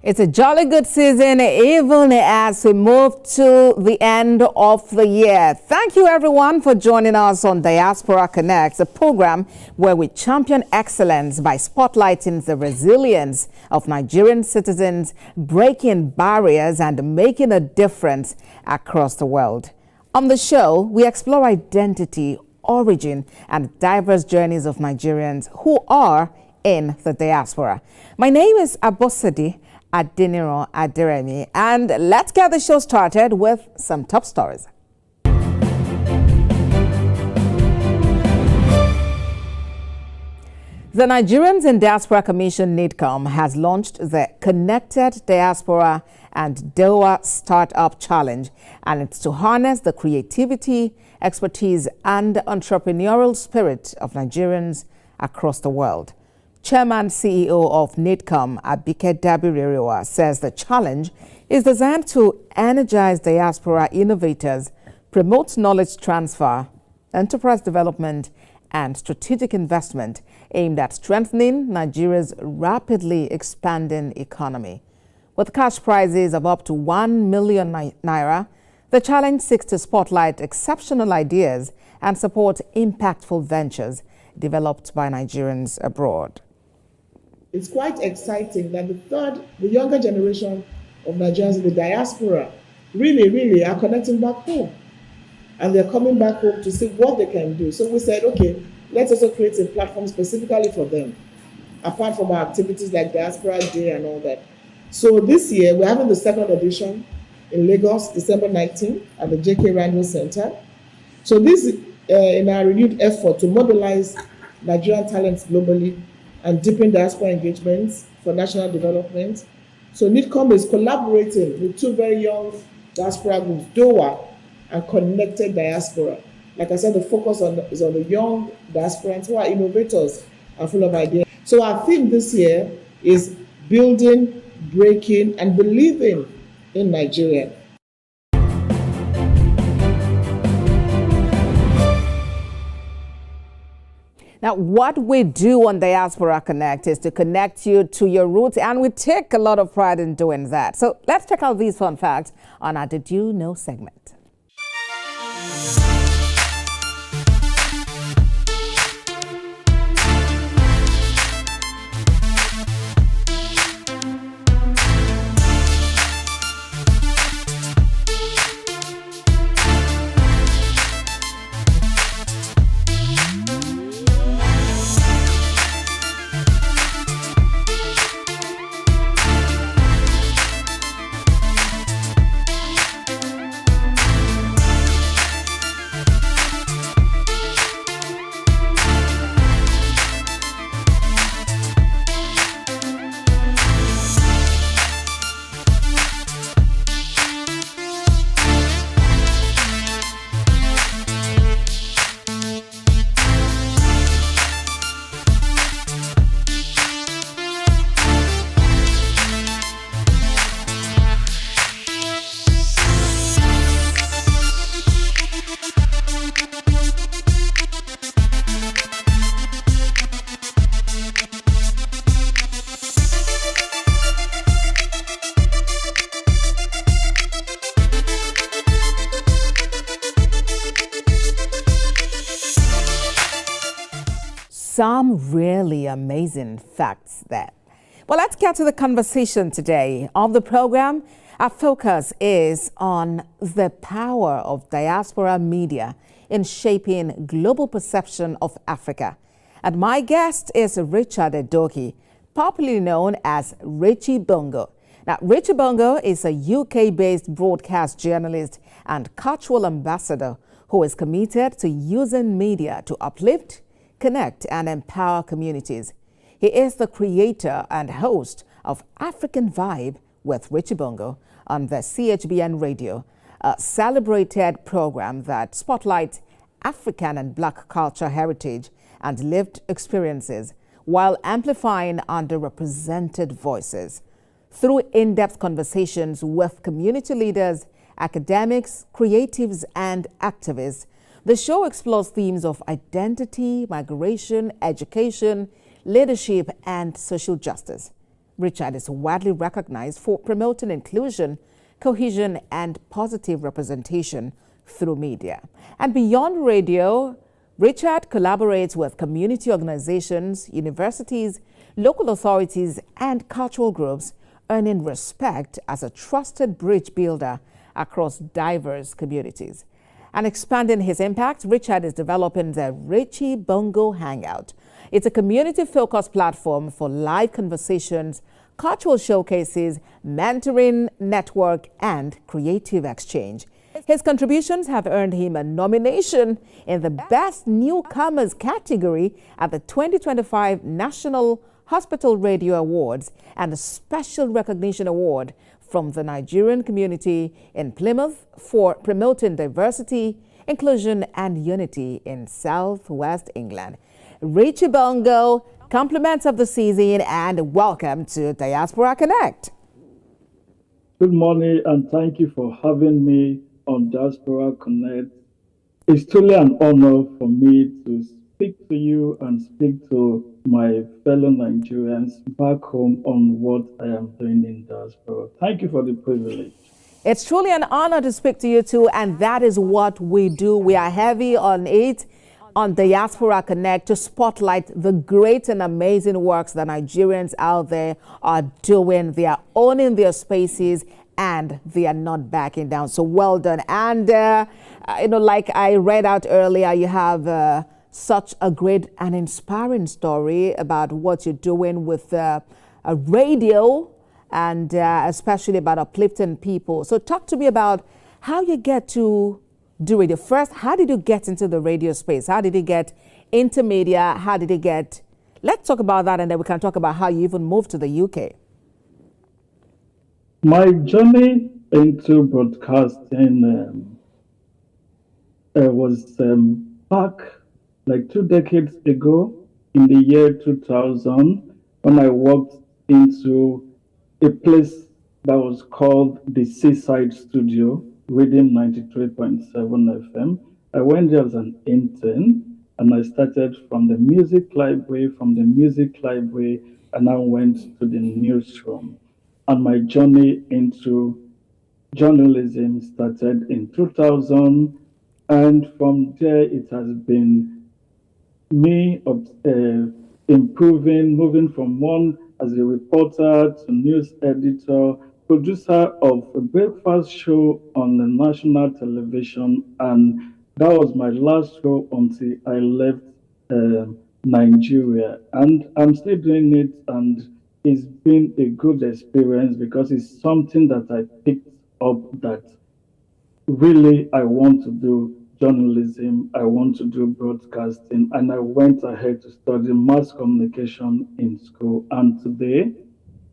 It's a jolly good season, even as we move to the end of the year. Thank you, everyone, for joining us on Diaspora Connect, a program where we champion excellence by spotlighting the resilience of Nigerian citizens, breaking barriers and making a difference across the world. On the show, we explore identity, origin, and diverse journeys of Nigerians who are in the diaspora. My name is Abosadi Adiniro Adiremi, and let's get the show started with some top stories. The Nigerians in Diaspora Commission NIDCOM has launched the Connected Diaspora and Doha Startup Challenge, and it's to harness the creativity, expertise, and entrepreneurial spirit of Nigerians across the world. Chairman CEO of NIDCOM, Abike Dabiriwa, says the challenge is designed to energize diaspora innovators, promote knowledge transfer, enterprise development, and strategic investment aimed at strengthening Nigeria's rapidly expanding economy. With cash prizes of up to 1 million naira, the challenge seeks to spotlight exceptional ideas and support impactful ventures developed by Nigerians abroad. It's quite exciting that the younger generation of Nigerians in the diaspora really are connecting back home. And they're coming back home to see what they can do. So we said, okay, let's also create a platform specifically for them, apart from our activities like Diaspora Day and all that. So this year, we're having the second edition in Lagos, December 19th at the JK Randall Center. So this is in our renewed effort to mobilize Nigerian talents globally and deepen diaspora engagements for national development. So NIDCOM is collaborating with two very young diaspora groups, Doha and Connected Diaspora. Like I said, the focus is on the young diasporans who are innovators and full of ideas. So our theme this year is building, breaking, and believing in Nigeria. Now, what we do on Diaspora Connect is to connect you to your roots, and we take a lot of pride in doing that. So let's check out these fun facts on our Did You Know segment. Some really amazing facts there. Well, let's get to the conversation today. On the program, our focus is on the power of diaspora media in shaping global perception of Africa. And my guest is Richard Edoki, popularly known as Richie Bongo. Now, Richie Bongo is a UK-based broadcast journalist and cultural ambassador who is committed to using media to uplift, connect, and empower communities. He is the creator and host of African Vibe with Richie Bongo on the CHBN Radio, a celebrated program that spotlights African and Black culture heritage and lived experiences while amplifying underrepresented voices. Through in-depth conversations with community leaders, academics, creatives, and activists, the show explores themes of identity, migration, education, leadership, and social justice. Richard is widely recognized for promoting inclusion, cohesion, and positive representation through media. And beyond radio, Richard collaborates with community organizations, universities, local authorities, and cultural groups, earning respect as a trusted bridge builder across diverse communities. And expanding his impact, Richard is developing the Richie Bongo Hangout. It's a community-focused platform for live conversations, cultural showcases, mentoring, network, and creative exchange. His contributions have earned him a nomination in the Best Newcomers category at the 2025 National Hospital Radio Awards and a Special Recognition Award from the Nigerian community in Plymouth for promoting diversity, inclusion, and unity in Southwest England. Richie Bongo, compliments of the season and welcome to Diaspora Connect. Good morning and thank you for having me on Diaspora Connect. It's truly an honor for me to speak to you and speak to my fellow Nigerians back home on what I am doing in diaspora. Thank you for the privilege. It's truly an honor to speak to you too, and that is what we do. We are heavy on it on Diaspora Connect to spotlight the great and amazing works that Nigerians out there are doing. They are owning their spaces and they are not backing down. So well done. And, like I read out earlier, you have such a great and inspiring story about what you're doing with a radio and especially about uplifting people. So talk to me about how you get to do radio. First, how did you get into the radio space? How did you get into media? How did you get... Let's talk about that and then we can talk about how you even moved to the UK. My journey into broadcasting was back like 2 decades ago in the year 2000 when I walked into a place that was called the Seaside Studio within 93.7 FM. I went there as an intern and I started from the music library, and I went to the newsroom. And my journey into journalism started in 2000. And from there, it has been me improving, moving from one as a reporter to news editor, producer of a breakfast show on the national television. And that was my last show until I left Nigeria. And I'm still doing it, and it's been a good experience because it's something that I picked up that really I want to do journalism, I want to do broadcasting, and I went ahead to study mass communication in school. And today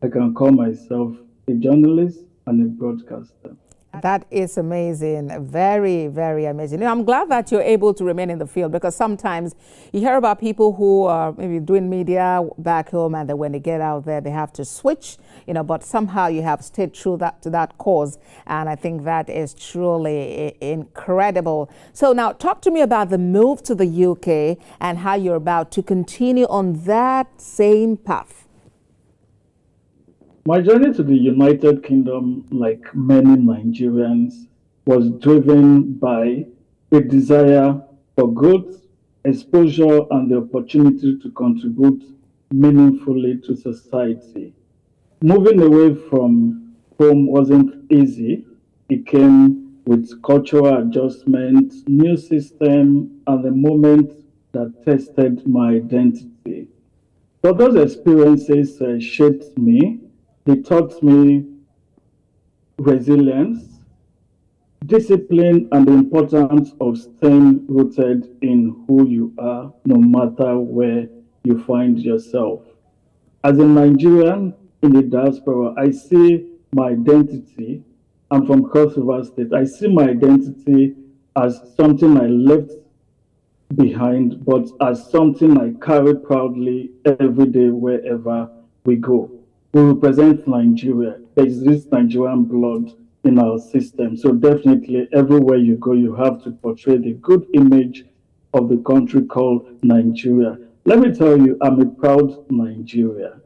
I can call myself a journalist and a broadcaster. That is amazing. Very, very amazing. I'm glad that you're able to remain in the field because sometimes you hear about people who are maybe doing media back home and then when they get out there, they have to switch, but somehow you have stayed true to that cause. And I think that is truly incredible. So now talk to me about the move to the UK and how you're about to continue on that same path. My journey to the United Kingdom, like many Nigerians, was driven by a desire for growth, exposure, and the opportunity to contribute meaningfully to society. Moving away from home wasn't easy. It came with cultural adjustment, new system, and the moment that tested my identity. But those experiences shaped me. They taught me resilience, discipline, and the importance of staying rooted in who you are, no matter where you find yourself. As a Nigerian in the diaspora, I see my identity. I'm from Cross River State. I see my identity as something I left behind, but as something I carry proudly every day wherever we go. We represent Nigeria. There is this Nigerian blood in our system. So definitely everywhere you go, you have to portray the good image of the country called Nigeria. Let me tell you, I'm a proud Nigerian.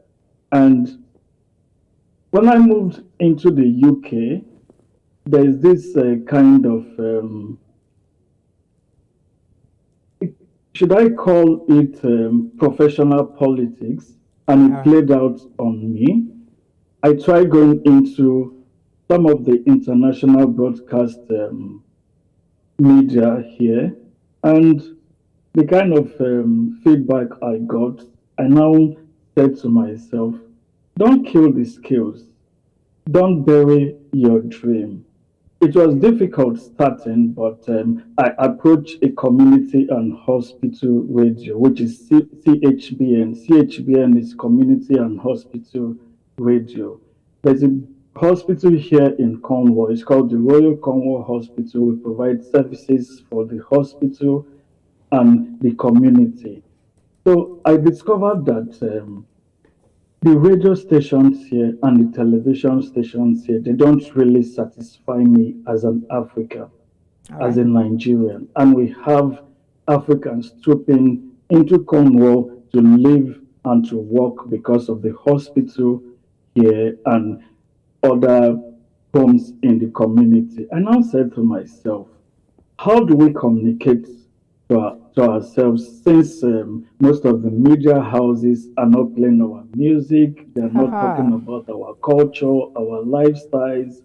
And When I moved into the UK, there's this kind of, should I call it professional politics? And it played out on me. I tried going into some of the international broadcast media here, and the kind of feedback I got, I now said to myself, don't kill the skills, don't bury your dream. It was difficult starting, but I approached a community and hospital radio, which is CHBN. CHBN is Community and Hospital Radio. There's a hospital here in Cornwall. It's called the Royal Cornwall Hospital. We provide services for the hospital and the community. So I discovered that the radio stations here and the television stations here, they don't really satisfy me as an African, as a Nigerian. And we have Africans trooping into Cornwall to live and to work because of the hospital here and other homes in the community. And I said to myself, how do we communicate to ourselves since most of the media houses are not playing our music, they're not talking about our culture, our lifestyles,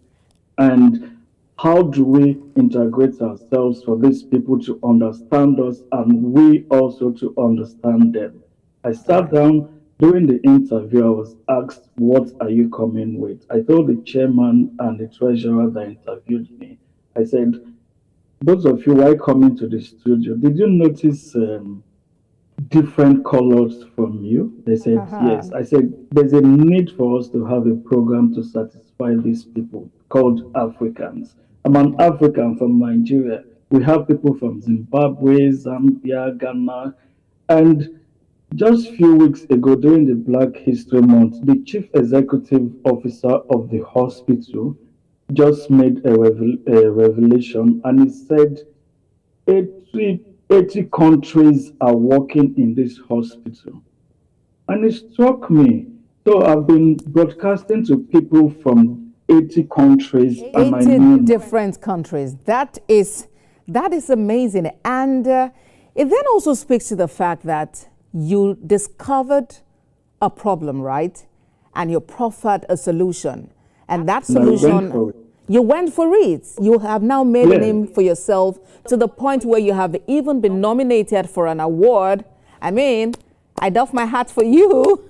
and how do we integrate ourselves for these people to understand us and we also to understand them? I sat down during the interview. I was asked, what are you coming with? I told the chairman and the treasurer that interviewed me, I said, those of you who are coming to the studio, did you notice different colors from you? They said, yes. I said, there's a need for us to have a program to satisfy these people called Africans. I'm an African from Nigeria. We have people from Zimbabwe, Zambia, Ghana. And just a few weeks ago, during the Black History Month, the chief executive officer of the hospital just made a revelation, and he said 80 countries are working in this hospital. And it struck me. So I've been broadcasting to people from 80 countries. 80 different countries. That is amazing. And it then also speaks to the fact that you discovered a problem, right? And you proffered a solution. And that solution, you went for it. You have now made a name for yourself to the point where you have even been nominated for an award. I mean, I doff my hat for you.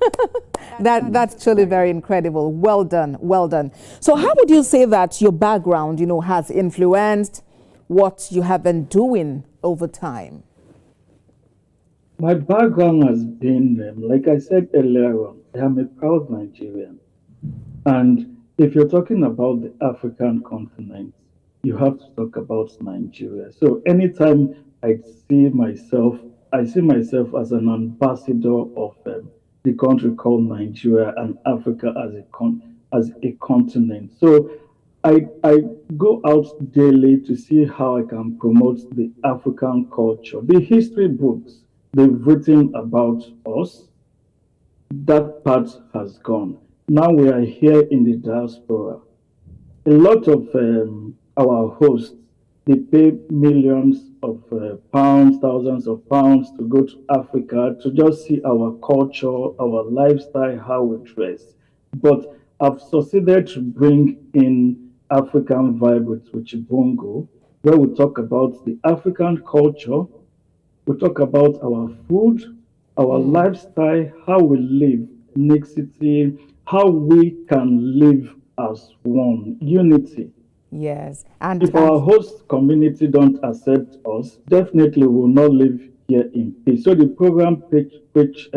That's truly very incredible. Well done, well done. So how would you say that your background, has influenced what you have been doing over time? My background has been, like I said earlier on, I am a proud Nigerian. And if you're talking about the African continent, you have to talk about Nigeria. So anytime I see myself as an ambassador of the country called Nigeria and Africa as a continent. So I go out daily to see how I can promote the African culture. The history books they've written about us, that part has gone. Now we are here in the diaspora. A lot of our hosts, they pay millions of pounds, thousands of pounds to go to Africa to just see our culture, our lifestyle, how we dress. But I've succeeded to bring in African vibe with Chibongo, where we talk about the African culture, we talk about our food, our lifestyle, how we live, mixity, how we can live as one, unity. Yes. And if our host community don't accept us, definitely we will not live here in peace. So the program preach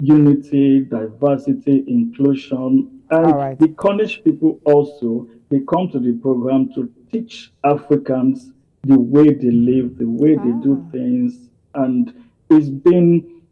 unity, diversity, inclusion, and the Cornish people also, they come to the program to teach Africans the way they live, the way they do things. And it's been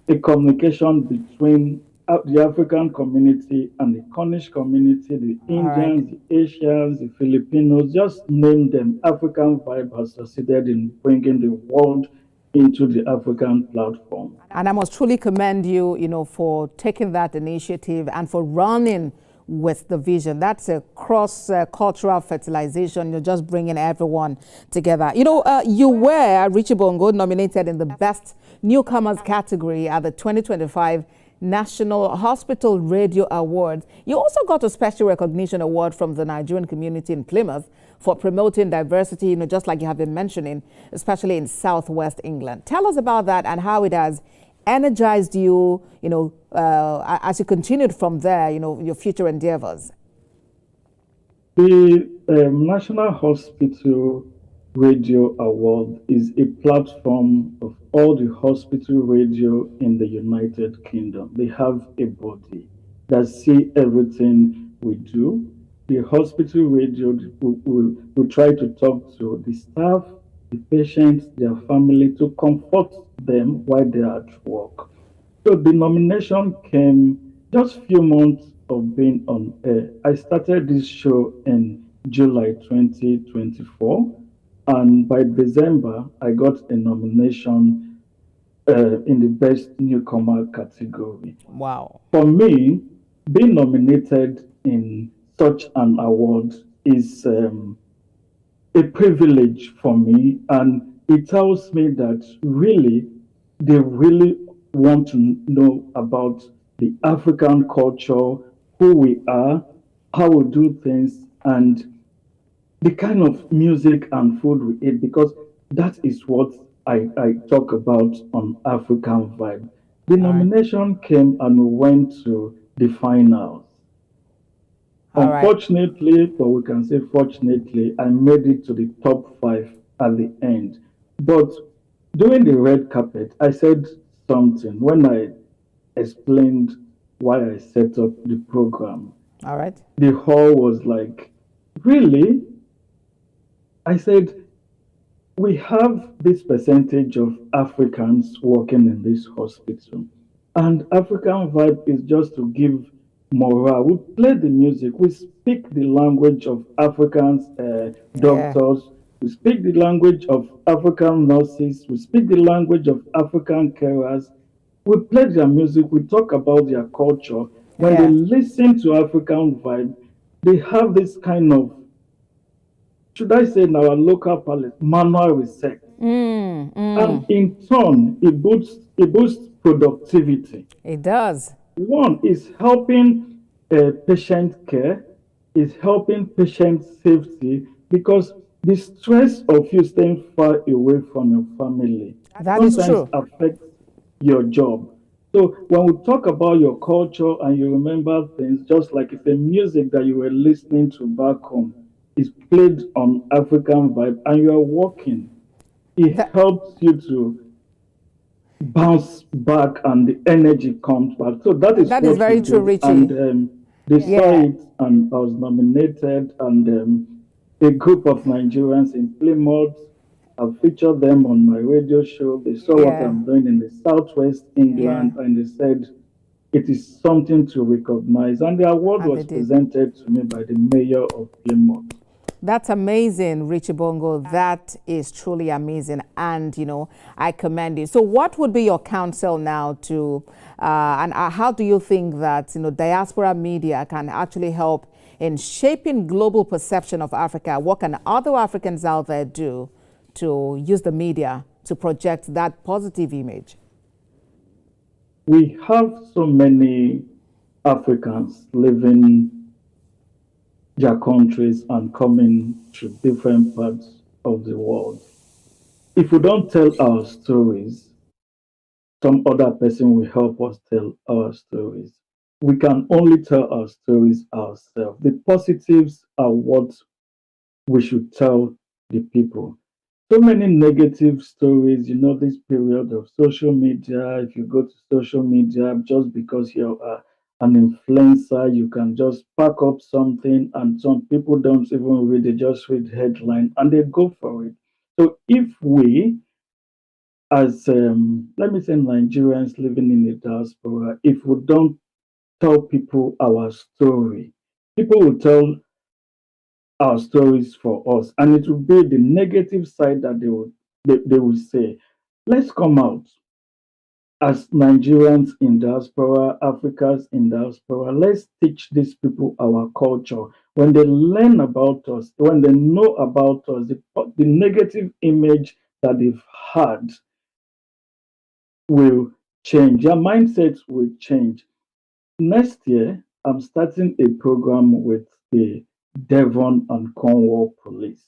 a communication between the African community and the Cornish community, the Indians, the Asians, the Filipinos, just name them. African Vibe has succeeded in bringing the world into the African platform. And I must truly commend you, for taking that initiative and for running with the vision. That's a cross-cultural fertilization. You're just bringing everyone together. You were, Richie Bongo, nominated in the Best Newcomers category at the 2025 National Hospital Radio Awards. You also got a special recognition award from the Nigerian community in Plymouth for promoting diversity, just like you have been mentioning, especially in Southwest England. Tell us about that and how it has energized you, as you continued from there, your future endeavors. The National Hospital Radio Award is a platform of all the hospital radio in the United Kingdom. They have a body that see everything we do. The hospital radio will try to talk to the staff, the patients, their family, to comfort them while they are at work. So the nomination came just a few months of being on air. I started this show in July 2024, and by December, I got a nomination in the Best Newcomer category. Wow. For me, being nominated in such an award is a privilege for me, and it tells me that they really want to know about the African culture, who we are, how we do things, and the kind of music and food we eat, because that is what I talk about on African Vibe. The nomination came and we went to the finals. Unfortunately, but we can say fortunately, I made it to the top 5 at the end. But during the red carpet, I said something when I explained why I set up the program. All right. The hall was like, really? I said, we have this percentage of Africans working in this hospital, and African Vibe is just to give morale. We play the music, we speak the language of Africans, doctors, we speak the language of African nurses, we speak the language of African carers. We play their music, we talk about their culture. When they listen to African Vibe, they have this kind of, should I say in our local palate, manual respect. And in turn, it boosts productivity. It does. One is helping patient care, is helping patient safety, because the stress of you staying far away from your family sometimes affects your job. So when we talk about your culture and you remember things, just like if the music that you were listening to back home is played on African Vibe and you are working, it helps you to bounce back and the energy comes back. So that is very true, Richie. And they saw it, and I was nominated, and a group of Nigerians in Plymouth, I've featured them on my radio show. They saw what I'm doing in the Southwest England, and they said it is something to recognize. And the award was presented to me by the mayor of Plymouth. That's amazing, Richie Bongo. That is truly amazing. And, I commend you. So what would be your counsel now to, and how do you think that, diaspora media can actually help in shaping global perception of Africa? What can other Africans out there do to use the media to project that positive image? We have so many Africans living their countries and coming to different parts of the world. If we don't tell our stories, some other person will help us tell our stories. We can only tell our stories ourselves. The positives are what we should tell the people. So many negative stories, this period of social media. If you go to social media, just because you're an influencer, you can just pack up something, and some people don't even read, they just read headline and they go for it. So if we, as let me say Nigerians living in the diaspora, if we don't tell people our story, people will tell our stories for us, and it will be the negative side that they will say, let's come out, as Nigerians in diaspora, Africans in diaspora, let's teach these people our culture. When they learn about us, when they know about us, the negative image that they've had will change. Their mindsets will change. Next year, I'm starting a program with the Devon and Cornwall Police.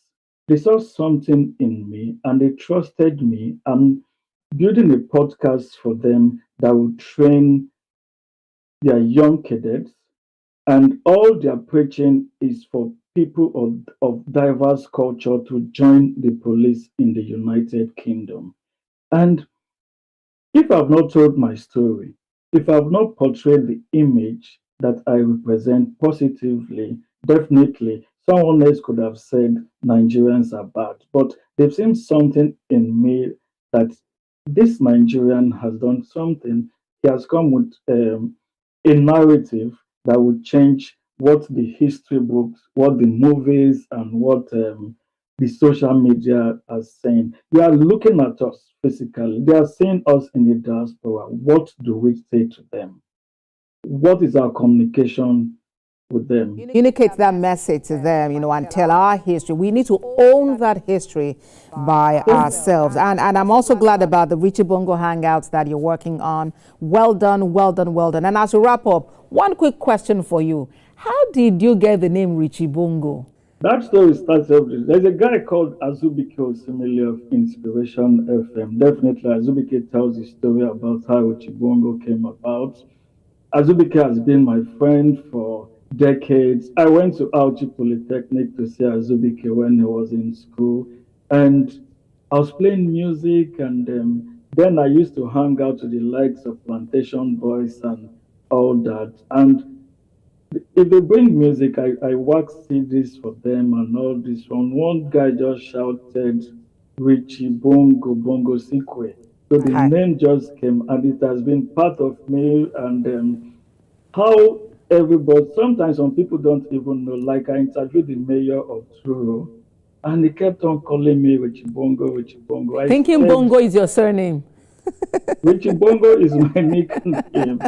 They saw something in me and they trusted me. I'm building a podcast for them that will train their young cadets, and all their preaching is for people of diverse culture to join the police in the United Kingdom. And if I've not told my story, if I've not portrayed the image that I represent positively, definitely someone else could have said Nigerians are bad. But they've seen something in me that this Nigerian has done something. He has come with a narrative that would change what the history books, what the movies, and what the social media are saying. They are looking at us physically. They are seeing us in the diaspora. What do we say to them? What is our communication with them? Communicate that message to them, and tell our history. We need to own that history by ourselves. And I'm also glad about the Richie Bongo Hangouts that you're working on. Well done, well done, well done. And as we wrap up, one quick question for you. How did you get the name Richie Bongo? That story starts off. There's a guy called Azubike Osimile of Inspiration FM. Definitely, Azubike tells the story about how Richie Bongo came about. Azubike has been my friend for decades. I went to Auchi Polytechnic to see Azubike when he was in school, and I was playing music, and then I used to hang out with the likes of Plantation Boys and all that. And if they bring music, I work CDs for them and all this one. One guy just shouted Richie Bongo Bongo Sikwe. So the name just came, and it has been part of me. And how everybody, sometimes some people don't even know. Like I interviewed the mayor of Truro, and he kept on calling me Richie Bongo, Richie Bongo. Thinking Bongo is your surname. Richie Bongo is my nickname.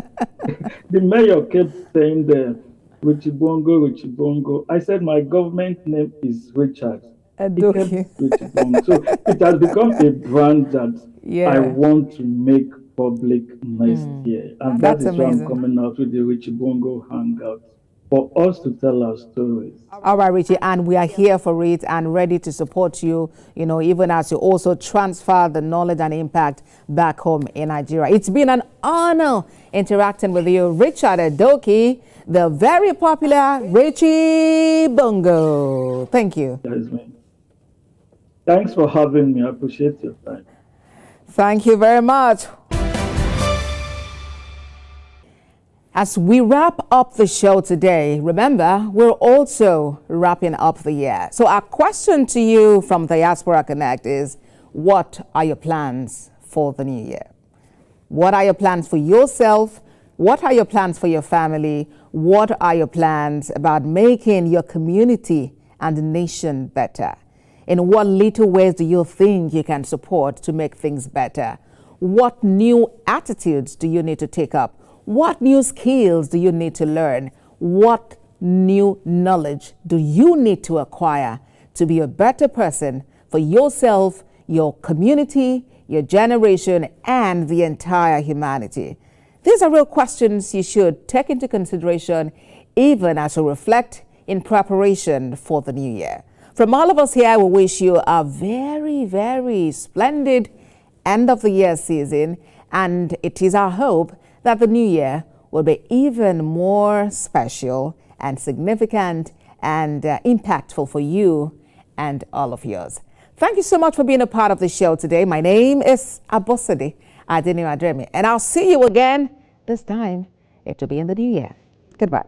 The mayor kept saying Richie Bongo, Richie Bongo. I said my government name is Richard. Edoki. Richie Bongo. So it has become a brand that I want to make public next year. And that is why I'm coming out with the Richie Bongo Hangout, for us to tell our stories. All right, Richie, and we are here for it and ready to support you, even as you also transfer the knowledge and impact back home in Nigeria. It's been an honor interacting with you, Richard Edoki, the very popular Richie Bongo. Thank you. Yes, ma'am. Thanks for having me. I appreciate your time. Thank you very much. As we wrap up the show today, remember, we're also wrapping up the year. So our question to you from Diaspora Connect is, what are your plans for the new year? What are your plans for yourself? What are your plans for your family? What are your plans about making your community and the nation better? In what little ways do you think you can support to make things better? What new attitudes do you need to take up? What new skills do you need to learn? What new knowledge do you need to acquire to be a better person for yourself, your community, your generation, and the entire humanity? These are real questions you should take into consideration even as you reflect in preparation for the new year. From all of us here, we wish you a very, very splendid end of the year season, and it is our hope that the new year will be even more special and significant and impactful for you and all of yours. Thank you so much for being a part of the show today. My name is Abosede Adeniyi Adremi, and I'll see you again this time. It will be in the new year. Goodbye.